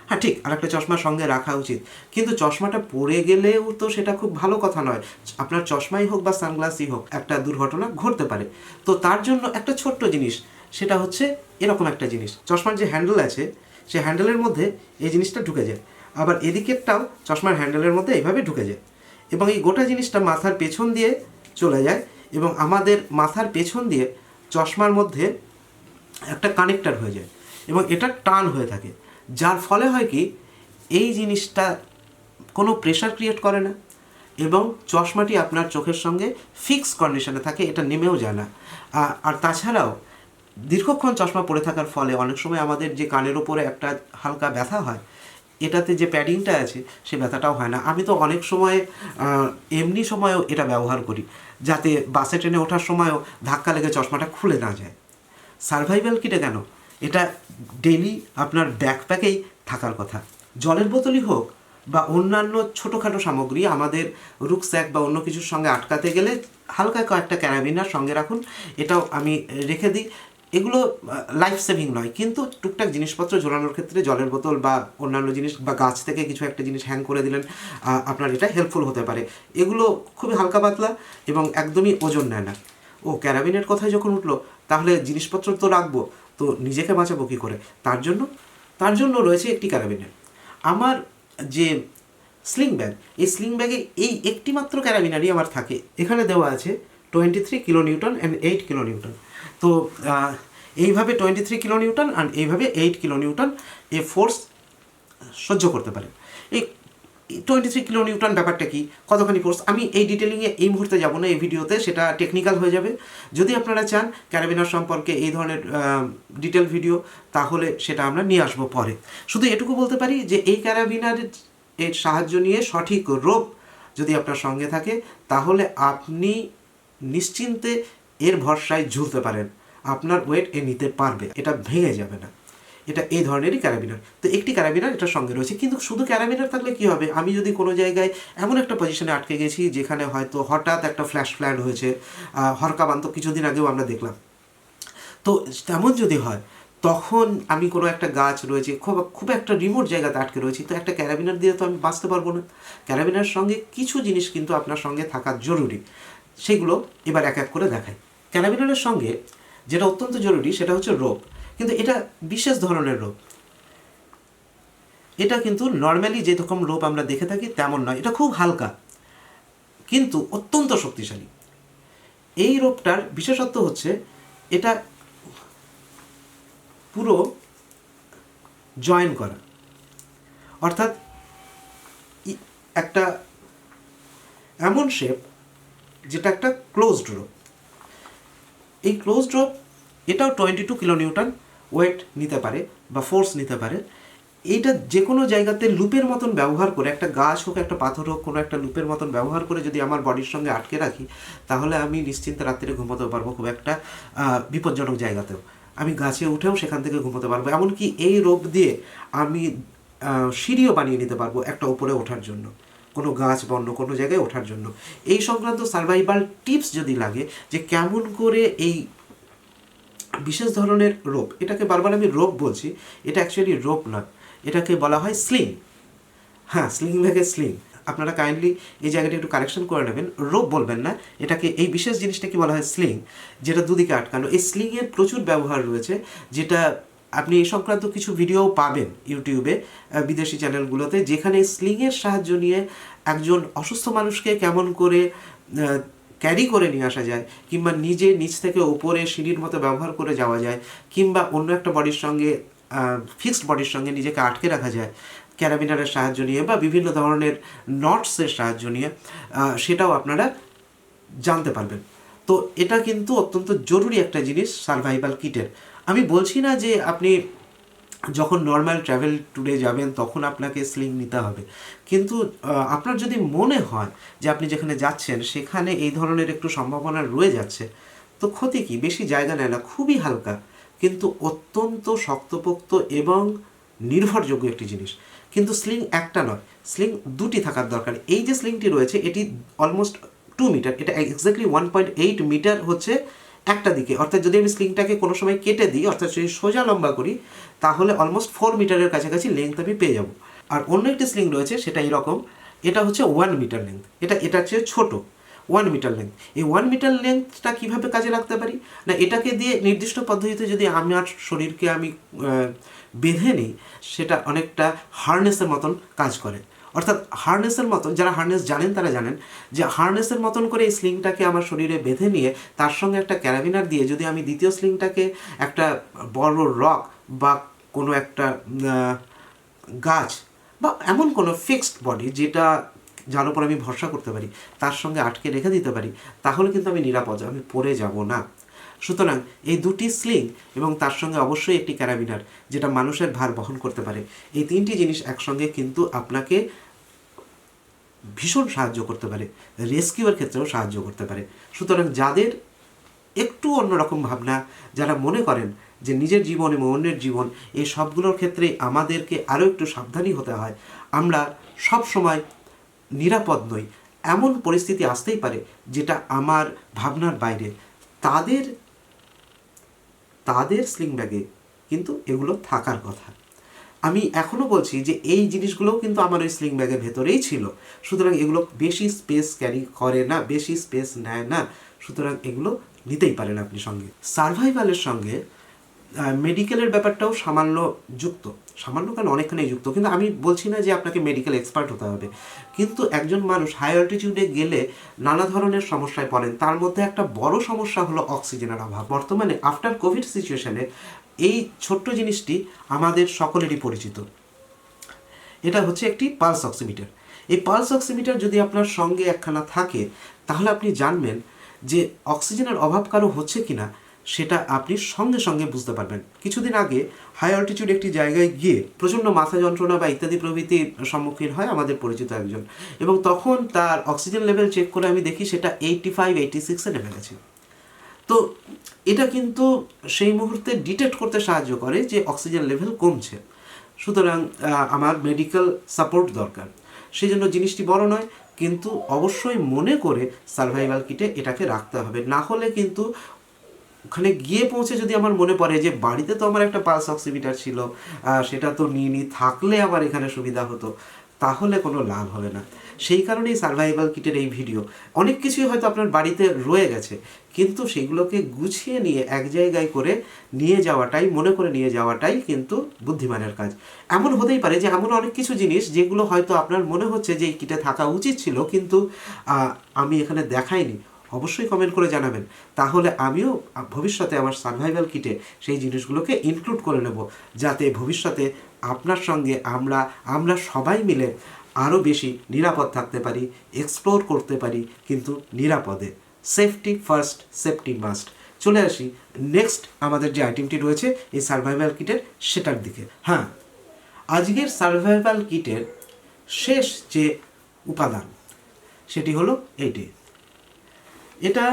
হ্যাঁ ঠিক, আরেকটা চশমা সঙ্গে রাখা উচিত, কিন্তু চশমাটা পড়ে গেলেও তো সেটা খুব ভালো কথা নয়। আপনার চশমাই হোক বা সানগ্লাসই হোক, একটা দুর্ঘটনা ঘটতে পারে। তো তার জন্য একটা ছোট্ট জিনিস, সেটা হচ্ছে এরকম একটা জিনিস, চশমার যে হ্যান্ডেল আছে সেই হ্যান্ডেলের মধ্যে এই জিনিসটা ঢুকে যায়, আবার এদিকেরটাও চশমার হ্যান্ডেলের মধ্যে এইভাবে ঢুকে যায়, এবং এই গোটা জিনিসটা মাথার পেছন দিয়ে চলে যায়, এবং আমাদের মাথার পেছন দিয়ে চশমার মধ্যে একটা কানেক্টার হয়ে যায়, এবং এটা টান হয়ে থাকে, যার ফলে হয় কি এই জিনিসটা কোনো প্রেশার ক্রিয়েট করে না, এবং চশমাটি আপনার চোখের সঙ্গে ফিক্স কন্ডিশনে থাকে, এটা নেমেও যায় না। আর তাছাড়াও দীর্ঘক্ষণ চশমা পরে থাকার ফলে অনেক সময় আমাদের যে কানের ওপরে একটা হালকা ব্যথা হয়, এটাতে যে প্যাডিংটা আছে সে ব্যথাটাও হয় না। আমি তো অনেক সময় এমনি সময়েও এটা ব্যবহার করি, যাতে বাসে ট্রেনে ওঠার সময়ও ধাক্কা লেগে চশমাটা খুলে না যায়। সার্ভাইভাল কিটে কেন, এটা ডেইলি আপনার ব্যাকপ্যাকেই থাকার কথা। জলের বোতলই হোক বা অন্যান্য ছোটোখাটো সামগ্রী আমাদের রুকস্যাক বা অন্য কিছুর সঙ্গে আটকাতে গেলে হালকা কয়েকটা ক্যারাবিনার সঙ্গে রাখুন, এটাও আমি রেখে দিই। এগুলো লাইফ সেভিং নয়, কিন্তু টুকটাক জিনিসপত্র ঝোলানোর ক্ষেত্রে জলের বোতল বা অন্যান্য জিনিস বা গাছ থেকে কিছু একটা জিনিস হ্যাং করে দিলেন, আপনার এটা হেল্পফুল হতে পারে। এগুলো খুবই হালকা পাতলা এবং একদমই ওজন নেয় না। ও ক্যারাবিনের কথায় যখন উঠলো, তাহলে জিনিসপত্র তো রাখবো, তো নিজেকে বাঁচাবো কী করে? তার জন্য রয়েছে একটি ক্যারাবিনের। আমার যে স্লিং ব্যাগ, এই স্লিং ব্যাগে এই একটি মাত্র ক্যারাবিনারই আমার থাকে। এখানে দেওয়া আছে 23 kilo Newton and 8 kilo Newton. তো এইভাবে 23 কিলো নিউটন আর এইভাবে 8 কিলো নিউটন এ ফোর্স সহ্য করতে পারে। এই 23 কিলো নিউটন ব্যাপারটা কি, কতখানি ফোর্স, আমি এই ডিটেলিংয়ে এই মুহূর্তে যাব না এই ভিডিওতে, সেটা টেকনিক্যাল হয়ে যাবে। যদি আপনারা চান ক্যারাবিনার সম্পর্কে এই ধরনের ডিটেল ভিডিও, তাহলে সেটা আমরা নিয়ে আসবো পরে। শুধু এটুকু বলতে পারি যে এই ক্যারাবিনারের এর সাহায্য নিয়ে সঠিক রোপ যদি আপনার সঙ্গে থাকে, তাহলে আপনি নিশ্চিন্তে এর ভরসায় ঝুলতে পারেন, আপনার ওয়েট এ নিতে পারবে, এটা ভেঙে যাবে না। এটা এই ধরনেরই ক্যারাবিনার। তো একটি ক্যারাবিনার এটার সঙ্গে রয়েছে, কিন্তু শুধু ক্যারাবিনার থাকলে কী হবে, আমি যদি কোনো জায়গায় এমন একটা পজিশনে আটকে গেছি যেখানে হয়তো হঠাৎ একটা ফ্ল্যাশ ফ্ল্যাড হয়েছে, হরকাবান্ত কিছুদিন আগেও আমরা দেখলাম, তো তেমন যদি হয় তখন আমি কোনো একটা গাছ রয়েছে খুব একটা রিমোট জায়গাতে আটকে রয়েছি, তো একটা ক্যারাবিনার দিয়ে তো আমি বাঁচতে পারবো না। ক্যারাবিনার সঙ্গে কিছু জিনিস কিন্তু আপনার সঙ্গে থাকা জরুরি, সেগুলো এবার এক এক করে দেখাই। ক্যারাবিনারের সঙ্গে যেটা অত্যন্ত জরুরি সেটা হচ্ছে রোপ, কিন্তু এটা বিশেষ ধরনের রোপ। এটা কিন্তু নর্মালি যেরকম রোপ আমরা দেখে থাকি তেমন নয়, এটা খুব হালকা কিন্তু অত্যন্ত শক্তিশালী। এই রোপটার বিশেষত্ব হচ্ছে এটা পুরো জয়েন করা, অর্থাৎ একটা এমন শেপ যেটা একটা ক্লোজড রোপ। এই ক্লোজড রোপ এটাও 22 কিলো নিউটন ওয়েট নিতে পারে বা ফোর্স নিতে পারে। এইটা যে কোনো জায়গাতে লুপের মতন ব্যবহার করে, একটা গাছ হোক একটা পাথর হোক, কোনো একটা লুপের মতন ব্যবহার করে যদি আমার বডির সঙ্গে আটকে রাখি, তাহলে আমি নিশ্চিন্তে রাত্রে ঘুমোতে পারবো। খুব একটা বিপজ্জনক জায়গাতেও আমি গাছে উঠেও সেখান থেকে ঘুমোতে পারবো। এমনকি এই রোপ দিয়ে আমি সিঁড়িও বানিয়ে নিতে পারবো একটা উপরে ওঠার জন্য, কোনো গাছ বা অন্য কোনো জায়গায় ওঠার জন্য। এই সংক্রান্ত সার্ভাইভাল টিপস যদি লাগে যে কেমন করে এই বিশেষ ধরনের রোপ, এটাকে বারবার আমি রোপ বলছি, এটা অ্যাকচুয়ালি রোপ নয়, এটাকে বলা হয় স্লিং। হ্যাঁ, স্লিং ব্যাগের স্লিং। আপনারা কাইন্ডলি এই জায়গাটা একটু কারেকশন করে নেবেন, রোপ বলবেন না, এটাকে এই বিশেষ জিনিসটাকে বলা হয় স্লিং, যেটা দুদিকে আটকানো। এই স্লিংয়ের প্রচুর ব্যবহার রয়েছে, যেটা আপনি এই সংক্রান্ত কিছু ভিডিও পাবেন ইউটিউবে বিদেশি চ্যানেলগুলোতে, যেখানে স্লিংয়ের সাহায্য নিয়ে একজন অসুস্থ মানুষকে কেমন করে ক্যারি করে নিয়ে আসা যায়, কিংবা নিজে নিচ থেকে ওপরে সিঁড়ির মতো ব্যবহার করে যাওয়া যায়, কিংবা অন্য একটা বডির সঙ্গে ফিক্সড বডির সঙ্গে নিজেকে আটকে রাখা যায় ক্যারাবিনারের সাহায্য নিয়ে বা বিভিন্ন ধরনের নটসের সাহায্য নিয়ে, সেটাও আপনারা জানতে পারবেন। তো এটা কিন্তু অত্যন্ত জরুরি একটা জিনিস সার্ভাইভাল কিটের। আমি বলছি না যে আপনি যখন নর্মাল ট্রাভেল ট্যুরে যাবেন তখন আপনাকে স্লিং নিতে হবে, কিন্তু আপনার যদি মনে হয় যে আপনি যেখানে যাচ্ছেন সেখানে এই ধরনের একটু সম্ভাবনা রয়ে যাচ্ছে, তো ক্ষতি কি, বেশি জায়গা নেয় না, খুবই হালকা কিন্তু অত্যন্ত শক্তপোক্ত এবং নির্ভরযোগ্য একটি জিনিস। কিন্তু স্লিং একটা নয়, স্লিং দুটি থাকার দরকার। এই যে স্লিংটি রয়েছে এটি অলমোস্ট 2 মিটার, এটা এক্স্যাক্টলি 1.8 মিটার হচ্ছে একটা দিকে, অর্থাৎ যদি আমি স্লিংটাকে কোনো সময় কেটে দিই, অর্থাৎ যদি সোজা লম্বা করি, তাহলে অলমোস্ট 4 মিটারের কাছাকাছি লেন্থ আমি পেয়ে যাব। আর অন্য একটি স্লিং রয়েছে সেটা এরকম, এটা হচ্ছে 1 মিটার লেন্থ, এটার চেয়ে ছোটো 1 মিটার লেন্থ। এই 1 মিটার লেন্থটা কীভাবে কাজে লাগতে পারি না, এটাকে দিয়ে নির্দিষ্ট পদ্ধতিতে যদি আমার শরীরকে আমি বেঁধে নিই, সেটা অনেকটা হার্নেসের মতন কাজ করে। অর্থাৎ হার্নেসের মতন, যারা হার্নেস জানেন তারা জানেন যে হার্নেসের মতন করে এই স্লিংটাকে আমার শরীরে বেঁধে নিয়ে তার সঙ্গে একটা ক্যারাবিনার দিয়ে যদি আমি দ্বিতীয় স্লিংটাকে একটা বড় রক বা কোনো একটা গাছ বা এমন কোনো ফিক্সড বডি যেটা যার উপর আমি ভরসা করতে পারি তার সঙ্গে আটকে রেখে দিতে পারি, তাহলে কিন্তু আমি নিরাপদ, আমি পড়ে যাব না। সুতরাং এই দুটি স্লিং এবং তার সঙ্গে অবশ্যই একটি ক্যারাবিনার যেটা মানুষের ভার বহন করতে পারে, এই তিনটি জিনিস একসঙ্গে কিন্তু আপনাকে ভীষণ সাহায্য করতে পারে, রেস্কিউয়ের ক্ষেত্রেও সাহায্য করতে পারে। সুতরাং যাদের একটু অন্যরকম ভাবনা, যারা মনে করেন যে নিজের জীবন এবং অন্যের জীবন এই সবগুলোর ক্ষেত্রে আমাদেরকে আরও একটু সাবধানী হতে হয়, আমরা সব সময় নিরাপদ নই, এমন পরিস্থিতি আসতেই পারে যেটা আমার ভাবনার বাইরে, তাদের স্লিং ব্যাগে কিন্তু এগুলো থাকার কথা। আমি এখনও বলছি যে এই জিনিসগুলোও কিন্তু আমার ওই স্লিং ব্যাগের ভেতরেই ছিল, সুতরাং এগুলো বেশি স্পেস ক্যারি করে না, বেশি স্পেস নেয় না, সুতরাং এগুলো নিতেই পারেন আপনি সঙ্গে। সার্ভাইভালের সঙ্গে মেডিকেলের ব্যাপারটাও সামান্য যুক্ত, সামান্য কেন অনেকখানি যুক্ত, কিন্তু আমি বলছি না যে আপনাকে মেডিকেল এক্সপার্ট হতে হবে, কিন্তু একজন মানুষ হাই অল্টিটিউডে গেলে নানা ধরনের সমস্যায় পড়েন। তার মধ্যে একটা বড় সমস্যা হলো অক্সিজেনের অভাব। বর্তমানে আফটার কোভিড সিচুয়েশনে এই ছোট্ট জিনিসটি আমাদের সকলেরই পরিচিত, এটা হচ্ছে একটি পালস অক্সিমিটার। এই পালস অক্সিমিটার যদি আপনার সঙ্গে একখানা থাকে তাহলে আপনি জানবেন যে অক্সিজেনের অভাব কারো হচ্ছে কিনা, সেটা আপনি সঙ্গে সঙ্গে বুঝতে পারবেন। কিছুদিন আগে হাই অল্টিটিউড একটি জায়গায় গিয়ে প্রচণ্ড মাথা যন্ত্রণা বা ইত্যাদি প্রভৃতির সম্মুখীন হয় আমাদের পরিচিত একজন, এবং তখন তার অক্সিজেন লেভেল চেক করে আমি দেখি সেটা 85-86-এ নেমে গেছে। তো এটা কিন্তু সেই মুহূর্তে ডিটেক্ট করতে সাহায্য করে যে অক্সিজেন লেভেল কমছে, সুতরাং আমার মেডিকেল সাপোর্ট দরকার। সেই জন্য জিনিসটি বড় নয়, কিন্তু অবশ্যই মনে করে সার্ভাইভাল কিটে এটাকে রাখতে হবে, না হলে কিন্তু ওখানে গিয়ে পৌঁছে যদি আমার মনে পড়ে যে বাড়িতে তো আমার একটা পালস অক্সিমিটার ছিল, সেটা তো নিয়ে থাকলে আমার এখানে সুবিধা হতো, তাহলে কোনো লাভ হবে না। সেই কারণেই সার্ভাইভাল কিটের এই ভিডিও। অনেক কিছুই হয়তো আপনার বাড়িতে রয়ে গেছে, কিন্তু সেগুলোকে গুছিয়ে নিয়ে এক জায়গায় করে নিয়ে যাওয়াটাই, মনে করে নিয়ে যাওয়াটাই কিন্তু বুদ্ধিমানের কাজ। এমন হতেই পারে যে এমন অনেক কিছু জিনিস যেগুলো হয়তো আপনার মনে হচ্ছে যে এই কিটে থাকা উচিত ছিল, কিন্তু আমি এখানে দেখাইনি। অবশ্যই কমেন্ট করে জানাবেন, তাহলে আমিও ভবিষ্যতে আমার সার্ভাইভাল কিটে সেই জিনিসগুলোকে ইনক্লুড করে নেব, যাতে ভবিষ্যতে আপনার সঙ্গে আমরা সবাই মিলে আরও বেশি নিরাপদ থাকতে পারি, এক্সপ্লোর করতে পারি, কিন্তু নিরাপদে। Safety first, safety must. চলে আসি নেক্সট আমাদের যে আইটেমটি রয়েছে এই সার্ভাইভাল কিটের, সেটার দিকে। হ্যাঁ, আজকের সার্ভাইভাল কিটের শেষ যে উপাদান সেটি হলো এইটি। এটা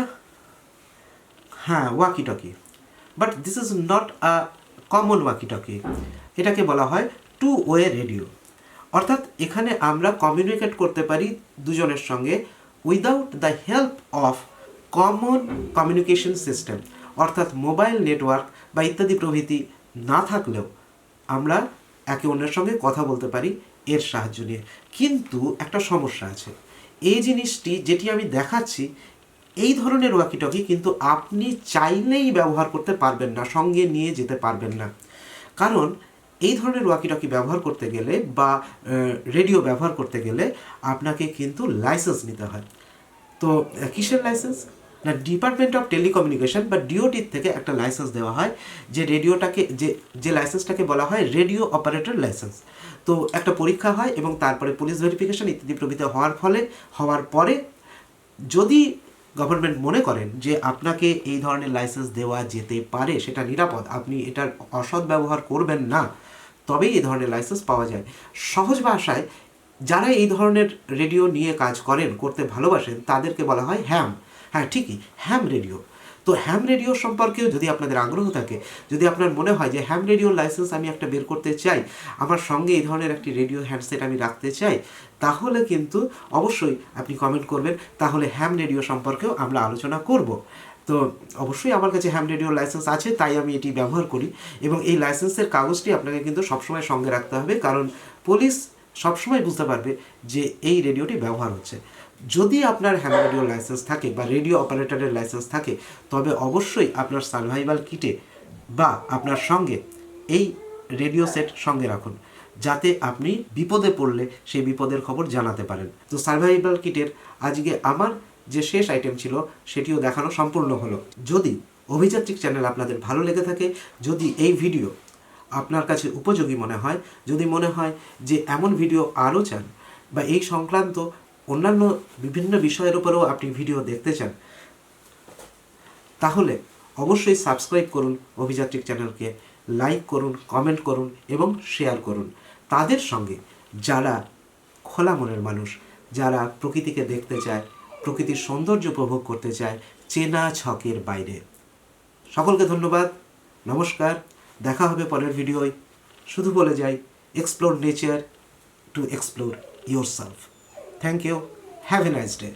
হ্যাঁ walkie talkie, but this is not a common walkie talkie. এটাকে বলা হয় 2-ওয়ে রেডিও, অর্থাৎ এখানে আমরা কমিউনিকেট করতে পারি দুজনের সঙ্গে without the help of common communication system, অর্থাৎ মোবাইল নেটওয়ার্ক বা ইত্যাদি প্রভৃতি না থাকলেও আমরা একে অন্যের সঙ্গে কথা বলতে পারি এর সাহায্য নিয়ে। কিন্তু একটা সমস্যা আছে, এই জিনিসটি যেটি আমি দেখাচ্ছি এই ধরনের ওয়াকিটকি কিন্তু আপনি চাইলেই ব্যবহার করতে পারবেন না, সঙ্গে নিয়ে যেতে পারবেন না। কারণ এই ধরনের ওয়াকিটকি ব্যবহার করতে গেলে বা রেডিও ব্যবহার করতে গেলে আপনাকে কিন্তু লাইসেন্স নিতে হয়। তো কিসের লাইসেন্স না, ডিপার্টমেন্ট অফ টেলিকমিউনিকেশন বা ডিওটির থেকে একটা লাইসেন্স দেওয়া হয়, যে রেডিওটাকে যে লাইসেন্সটাকে বলা হয় রেডিও অপারেটর লাইসেন্স। তো একটা পরীক্ষা হয় এবং তারপরে পুলিশ ভেরিফিকেশন ইত্যাদি প্রভৃতি হওয়ার পরে যদি গভর্নমেন্ট মনে করেন যে আপনাকে এই ধরনের লাইসেন্স দেওয়া যেতে পারে, সেটা নিরাপদ, আপনি এটার অসৎ ব্যবহার করবেন না, তবেই এই ধরনের লাইসেন্স পাওয়া যায়। সহজ ভাষায় যারা এই ধরনের রেডিও নিয়ে কাজ করতে ভালোবাসেন তাদেরকে বলা হয় হ্যাম। হ্যাঁ ঠিকই, হ্যাম রেডিও। তো হ্যাম রেডিও সম্পর্কেও যদি আপনাদের আগ্রহ থাকে, যদি আপনার মনে হয় যে হ্যাম রেডিওর লাইসেন্স আমি একটা বের করতে চাই, আমার সঙ্গে এই ধরনের একটি রেডিও হ্যান্ডসেট আমি রাখতে চাই, তাহলে কিন্তু অবশ্যই আপনি কমেন্ট করবেন, তাহলে হ্যাম রেডিও সম্পর্কেও আমরা আলোচনা করব। তো অবশ্যই আমার কাছে হ্যাম রেডিওর লাইসেন্স আছে, তাই আমি এটি ব্যবহার করি, এবং এই লাইসেন্সের কাগজটি আপনাকে কিন্তু সবসময় সঙ্গে রাখতে হবে, কারণ পুলিশ সবসময় বুঝতে পারবে যে এই রেডিওটি ব্যবহার হচ্ছে। যদি আপনার হ্যাম রেডিও লাইসেন্স থাকে বা রেডিও অপারেটরের লাইসেন্স থাকে, তবে অবশ্যই আপনার সার্ভাইভাল কিটে বা আপনার সঙ্গে এই রেডিও সেট সঙ্গে রাখুন, যাতে আপনি বিপদে পড়লে সেই বিপদের খবর জানাতে পারেন। তো সার্ভাইভাল কিটের আজকে আমার যে শেষ আইটেম ছিল সেটিও দেখানো সম্পূর্ণ হলো। যদি অভিযাত্রিক চ্যানেল আপনাদের ভালো লেগে থাকে, যদি এই ভিডিও আপনার কাছে উপযোগী মনে হয়, যদি মনে হয় যে এমন ভিডিও আরও চান বা এই সংক্রান্ত অন্যান্য বিভিন্ন বিষয়ের উপরেও আপনি ভিডিও দেখতে চান, তাহলে অবশ্যই সাবস্ক্রাইব করুন অভিযাত্রিক চ্যানেলকে, লাইক করুন, কমেন্ট করুন এবং শেয়ার করুন তাদের সঙ্গে যারা খোলা মনের মানুষ, যারা প্রকৃতিকে দেখতে চায়, প্রকৃতির সৌন্দর্য উপভোগ করতে চায় চেনা ছকের বাইরে। সকলকে ধন্যবাদ, নমস্কার, দেখা হবে পরের ভিডিওয়। শুধু বলে যাই, explore nature to explore yourself. Thank you, have a nice day.